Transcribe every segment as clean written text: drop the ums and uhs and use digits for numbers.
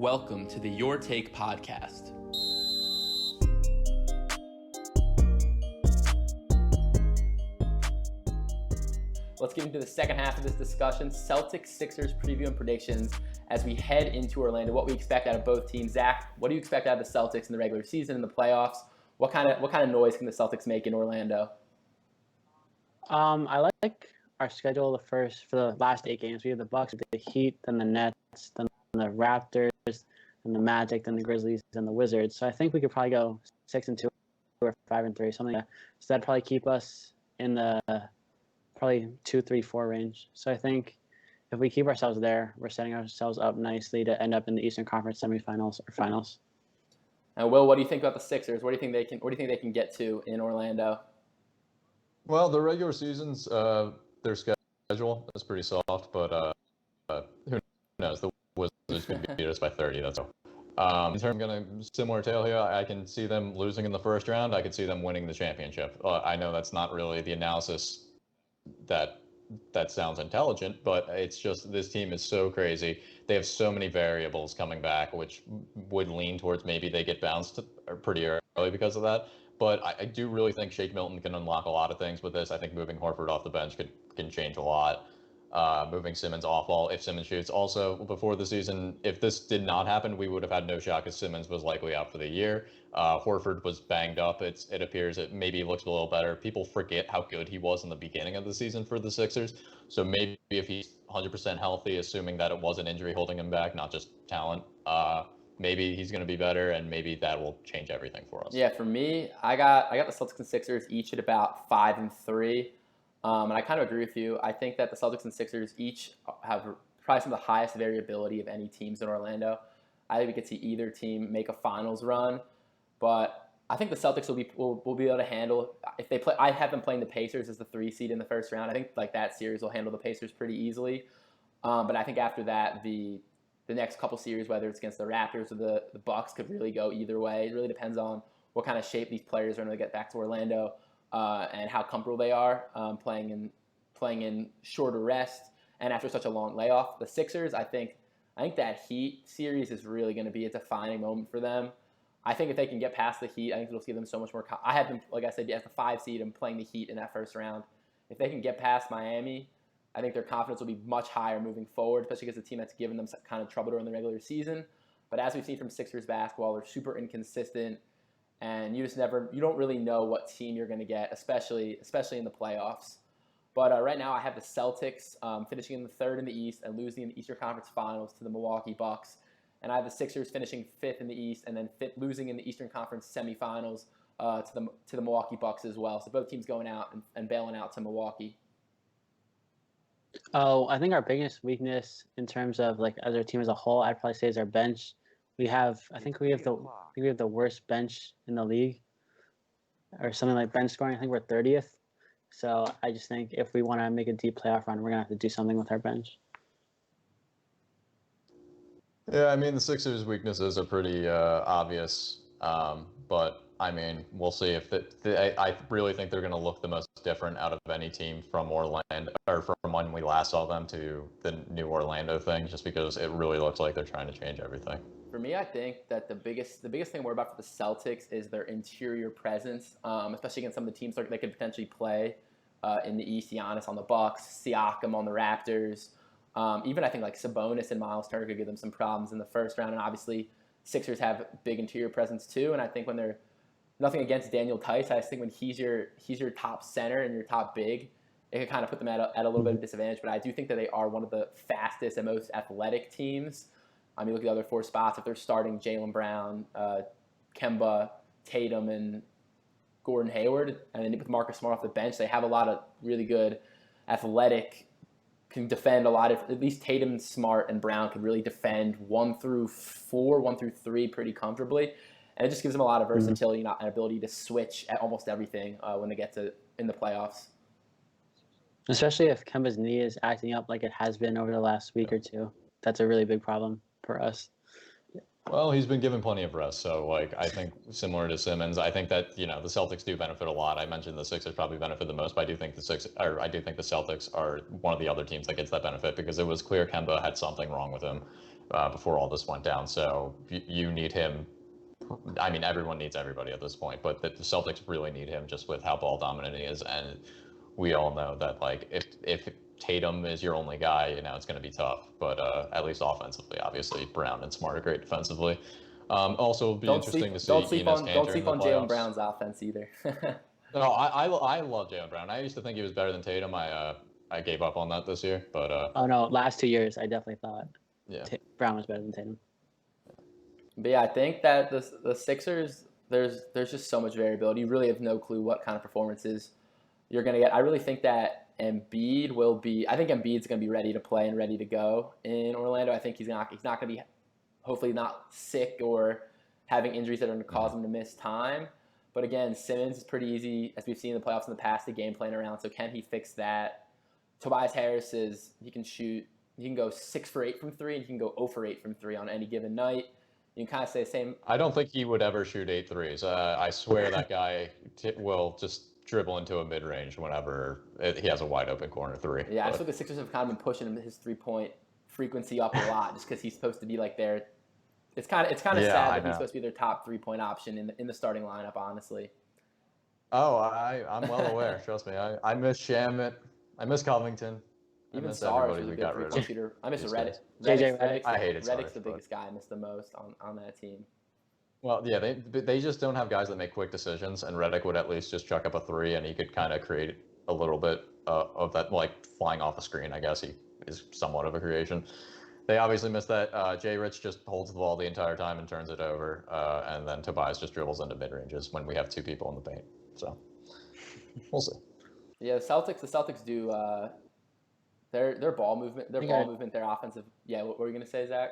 Welcome to the Your Take podcast. Let's get into the second half of this discussion. Celtics, Sixers preview and predictions as we head into Orlando. What we expect out of both teams. Zach, what do you expect out of the Celtics in the regular season and the playoffs? What kind of noise can the Celtics make in Orlando? I like our schedule for the last 8 games. We have the Bucks, the Heat, then the Nets, then the Raptors, then the Magic, then the Grizzlies, and the Wizards. So I think we could probably go 6-2 or 5-3, something like that. So that'd probably keep us in the probably 2, 3, 4 range. So I think if we keep ourselves there, we're setting ourselves up nicely to end up in the Eastern Conference semifinals or finals. And Will, what do you think about the Sixers? What do you think they can get to in Orlando? Well, the regular season's their schedule is pretty soft, but who knows? The Wizards could beat us by 30. That's all. In terms of similar tale here, I can see them losing in the first round. I could see them winning the championship. I know that's not really the analysis that sounds intelligent, but it's just this team is so crazy. They have so many variables coming back, which would lean towards maybe they get bounced pretty early because of that. But I do really think Shake Milton can unlock a lot of things with this. I think moving Horford off the bench can change a lot. Moving Simmons off ball if Simmons shoots. Also, before the season, if this did not happen, we would have had no shot because Simmons was likely out for the year. Horford was banged up. It appears it maybe looks a little better. People forget how good he was in the beginning of the season for the Sixers. So maybe if he's 100% healthy, assuming that it was an injury holding him back, not just talent, maybe he's going to be better, and maybe that will change everything for us. Yeah, for me, I got the Celtics and Sixers each at about 5-3. And I kind of agree with you. I think that the Celtics and Sixers each have probably some of the highest variability of any teams in Orlando. I think we could see either team make a finals run, but I think the Celtics will be able to handle if they play. I have them playing the Pacers as the 3 seed in the first round. I think like that series will handle the Pacers pretty easily. But I think after that, the next couple series, whether it's against the Raptors or the Bucks, could really go either way. It really depends on what kind of shape these players are going to get back to Orlando. And how comfortable they are playing in shorter rest and after such a long layoff. The Sixers, I think that Heat series is really going to be a defining moment for them. I think if they can get past the Heat, I think it'll give them so much more. I have them, like I said, as the 5 seed and playing the Heat in that first round. If they can get past Miami, I think their confidence will be much higher moving forward, especially because the team that's given them some kind of trouble during the regular season. But as we've seen from Sixers basketball, they're super inconsistent. And you don't really know what team you're going to get, especially in the playoffs. But right now I have the Celtics finishing in the 3rd in the East and losing in the Eastern Conference Finals to the Milwaukee Bucks. And I have the Sixers finishing 5th in the East and then losing in the Eastern Conference semifinals to the Milwaukee Bucks as well. So both teams going out and bailing out to Milwaukee. Oh, I think our biggest weakness in terms of like as our team as a whole, I'd probably say is our bench. I think we have the worst bench in the league, or something like bench scoring. I think we're 30th. So I just think if we want to make a deep playoff run, we're gonna have to do something with our bench. Yeah, I mean the Sixers' weaknesses are pretty obvious, but I mean we'll see if I really think they're going to look the most different out of any team from Orlando or from when we last saw them to the new Orlando thing, just because it really looks like they're trying to change everything. For me, I think that the biggest thing we're about for the Celtics is their interior presence, especially against some of the teams they could potentially play in the East. Giannis on the Bucks, Siakam on the Raptors. Even I think like Sabonis and Miles Turner could give them some problems in the first round. And obviously, Sixers have big interior presence too. And I think when they're nothing against Daniel Tice, I just think when he's your top center and your top big, it could kind of put them at a little bit of disadvantage. But I do think that they are one of the fastest and most athletic teams. I mean, look at the other 4 spots. If they're starting Jaylen Brown, Kemba, Tatum, and Gordon Hayward, and then with Marcus Smart off the bench, they have a lot of really good athletic, can defend a lot of, at least Tatum, Smart, and Brown can really defend 1 through 4, 1 through 3 pretty comfortably. And it just gives them a lot of versatility and an ability to switch at almost everything when they get in the playoffs. Especially if Kemba's knee is acting up like it has been over the last week or two. That's a really big problem for us. Well, he's been given plenty of rest, so like I think similar to Simmons, I think that the Celtics do benefit a lot. I mentioned the Sixers probably benefit the most, but I do think the Celtics are one of the other teams that gets that benefit because it was clear Kemba had something wrong with him, before all this went down. So you need him. I mean, everyone needs everybody at this point, but the Celtics really need him just with how ball dominant he is. And we all know that, like, if Tatum is your only guy, it's going to be tough. But at least offensively, obviously, Brown and Smart are great defensively. Also, it'll be interesting to see Enes Kanter in the playoffs. Jaylen Brown's offense either. No, I love Jaylen Brown. I used to think he was better than Tatum. I gave up on that this year, but oh no, last 2 years I definitely thought Brown was better than Tatum. But yeah, I think that the Sixers, there's just so much variability. You really have no clue what kind of performances you're going to get. I really think that Embiid's going to be ready to play and ready to go in Orlando. I think he's not going to be, hopefully not sick or having injuries that are going to cause him to miss time. But again, Simmons is pretty easy, as we've seen in the playoffs in the past, the game plan around. So can he fix that? Tobias Harris he can shoot. He can go 6 for 8 from 3, and he can go 0 for 8 from 3 on any given night. You can kind of say the same. I don't think he would ever shoot 8 threes. I swear that guy will just dribble into a mid-range whenever he has a wide-open corner 3. Yeah, I think the Sixers have kind of been pushing his 3-point frequency up a lot just because he's supposed to be like their – it's kind of sad that he's supposed to be their top 3-point option in the starting lineup, honestly. Oh, I'm well aware. Trust me. I miss Shamet. I miss Covington. Even Sarge was a good three-point shooter. I miss Reddick. I hated Sarge. Reddick's the biggest guy I miss the most on that team. Well, yeah, they just don't have guys that make quick decisions, and Reddick would at least just chuck up a 3, and he could kind of create a little bit of that, like flying off the screen. I guess he is somewhat of a creation. They obviously missed that. Jay Rich just holds the ball the entire time and turns it over, and then Tobias just dribbles into mid-ranges when we have 2 people in the paint. So we'll see. Yeah, the Celtics do their ball movement, their offensive. Yeah, what were you gonna say, Zach?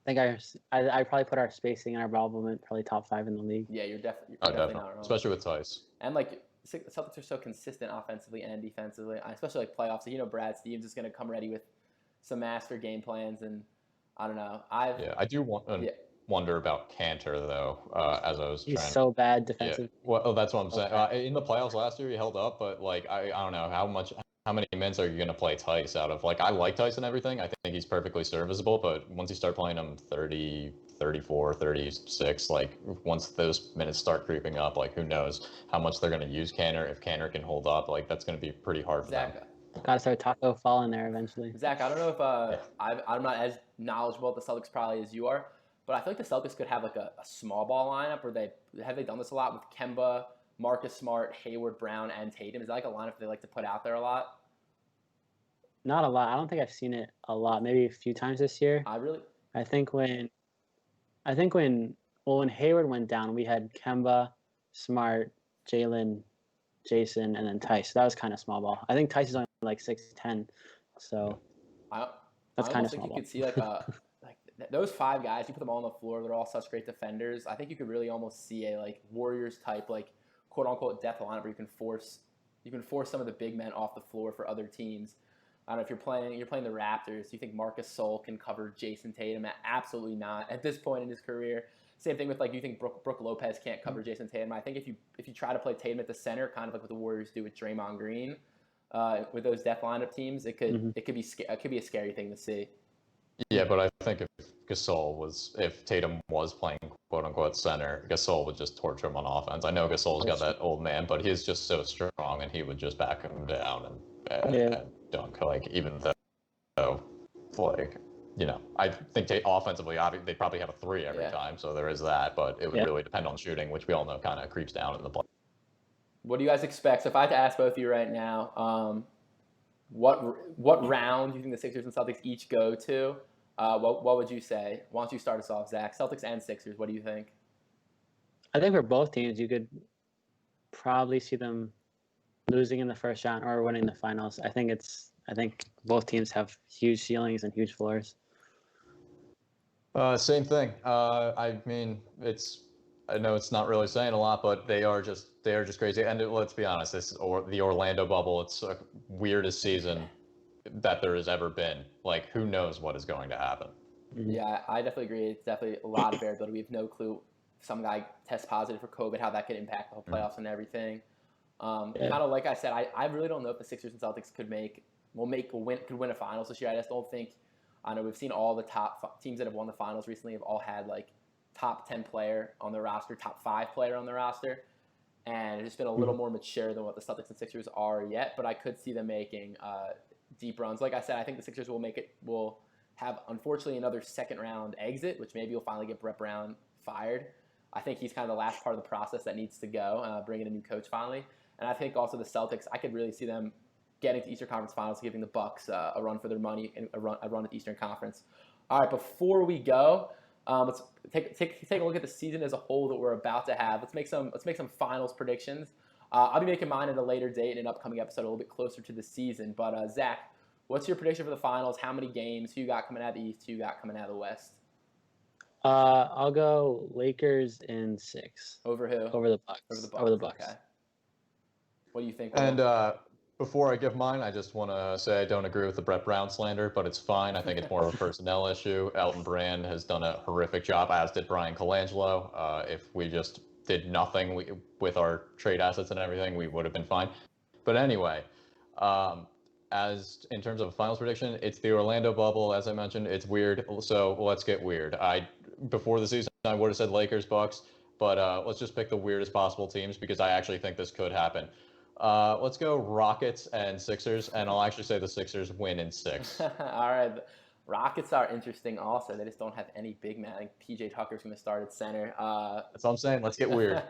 I think I probably put our spacing and our ball movement probably top 5 in the league. Yeah, you're definitely not wrong. Especially with Tice. And like the Celtics are so consistent offensively and defensively, especially like playoffs. So, Brad Stevens is gonna come ready with some master game plans, and I don't know. I do wonder about Kanter though. As I was, he's so bad defensively. Yeah. Well, that's what I'm saying. In the playoffs last year, he held up, but like I don't know how many minutes are you going to play Tice out of? Like, I like Tice and everything. I think he's perfectly serviceable, but once you start playing him 30, 34, 36, like, once those minutes start creeping up, like, who knows how much they're going to use Kanter. If Kanter can hold up, like, that's going to be pretty hard for them. Got to start Taco Fall in there eventually. Zach, I don't know if I'm not as knowledgeable at the Celtics probably as you are, but I feel like the Celtics could have, like, a small ball lineup where they done this a lot with Kemba, Marcus Smart, Hayward, Brown, and Tatum. Is that like a lineup they like to put out there a lot? Not a lot. I don't think I've seen it a lot. Maybe a few times this year. I think when Hayward went down, we had Kemba, Smart, Jalen, Jason, and then Tice. That was kind of small ball. I think Tice is only like 6'10", so that's kind of small ball. You could see like those 5 guys. You put them all on the floor. They're all such great defenders. I think you could really almost see a like Warriors type, like quote unquote depth lineup where you can force some of the big men off the floor for other teams. I don't know if you're playing the Raptors. Do you think Marcus Sol can cover Jason Tatum? Absolutely not at this point in his career. Same thing with like, you think Brook Lopez can't cover Jason Tatum? I think if you try to play Tatum at the center, kind of like what the Warriors do with Draymond Green, with those depth lineup teams, it could be a scary thing to see. Yeah, but I think if Tatum was playing quote unquote center, Gasol would just torture him on offense. I know Gasol's got that old man, but he's just so strong, and he would just back him down and dunk. Like, even though, like, I think offensively, they probably have a 3 every time, so there is that. But it would really depend on shooting, which we all know kind of creeps down in the play. What do you guys expect? So if I had to ask both of you right now, what round do you think the Sixers and Celtics each go to? What would you say? Why don't you start us off, Zach? Celtics and Sixers, what do you think? I think for both teams, you could probably see them losing in the first round or winning the finals. I think both teams have huge ceilings and huge floors. Same thing. I mean, I know it's not really saying a lot, but they are just crazy. And let's be honest, the Orlando bubble. It's the weirdest season that there has ever been. Like, who knows what is going to happen? Yeah, I definitely agree. It's definitely a lot of variability. We have no clue if some guy tests positive for COVID, how that could impact the whole playoffs and everything. Kind of like I said, I really don't know if the Sixers and Celtics could win a finals this year. I just don't think. I know we've seen all the teams that have won the finals recently have all had like top 10 player on their roster, top 5 player on their roster. And it's just been a little more mature than what the Celtics and Sixers are yet, but I could see them making deep runs. Like I said, I think the Sixers will have, unfortunately, another second-round exit, which maybe will finally get Brett Brown fired. I think he's kind of the last part of the process that needs to go, bring in a new coach finally. And I think also the Celtics, I could really see them getting to Eastern Conference Finals, giving the Bucks a run for their money and a run at the Eastern Conference. All right, before we go, let's take a look at the season as a whole that we're about to have. Let's make some finals predictions. I'll be making mine at a later date in an upcoming episode, a little bit closer to the season. But Zach, what's your prediction for the finals? How many games? Who you got coming out of the East? Who you got coming out of the West? I'll go Lakers in 6. Over who? Over the Bucks. Over the Bucks. Okay. What do you think? And before I give mine, I just want to say I don't agree with the Brett Brown slander, but it's fine. I think it's more of a personnel issue. Elton Brand has done a horrific job, as did Brian Colangelo. If we just did nothing with our trade assets and everything, we would have been fine. But anyway, as in terms of a finals prediction, it's the Orlando bubble. As I mentioned, it's weird. So let's get weird. Before the season, I would have said Lakers, Bucks, but let's just pick the weirdest possible teams because I actually think this could happen. Let's go Rockets and Sixers, and I'll actually say the Sixers win in 6. All right. Rockets are interesting also. They just don't have any big man. I think PJ Tucker's going to start at center. That's what I'm saying. Let's get weird.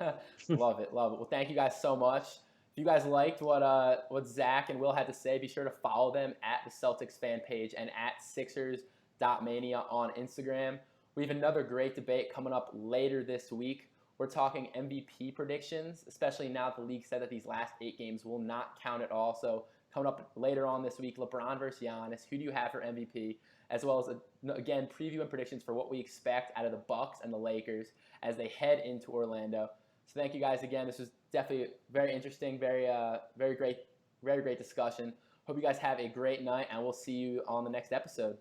Love it. Well, thank you guys so much. If you guys liked what Zach and Will had to say, be sure to follow them at the Celtics fan page and at Sixers.mania on Instagram. We have another great debate coming up later this week. We're talking MVP predictions, especially now that the league said that these last 8 games will not count at all. So coming up later on this week, LeBron versus Giannis. Who do you have for MVP? As well as, again, preview and predictions for what we expect out of the Bucks and the Lakers as they head into Orlando. So thank you guys again. This was definitely very interesting, very great discussion. Hope you guys have a great night, and we'll see you on the next episode.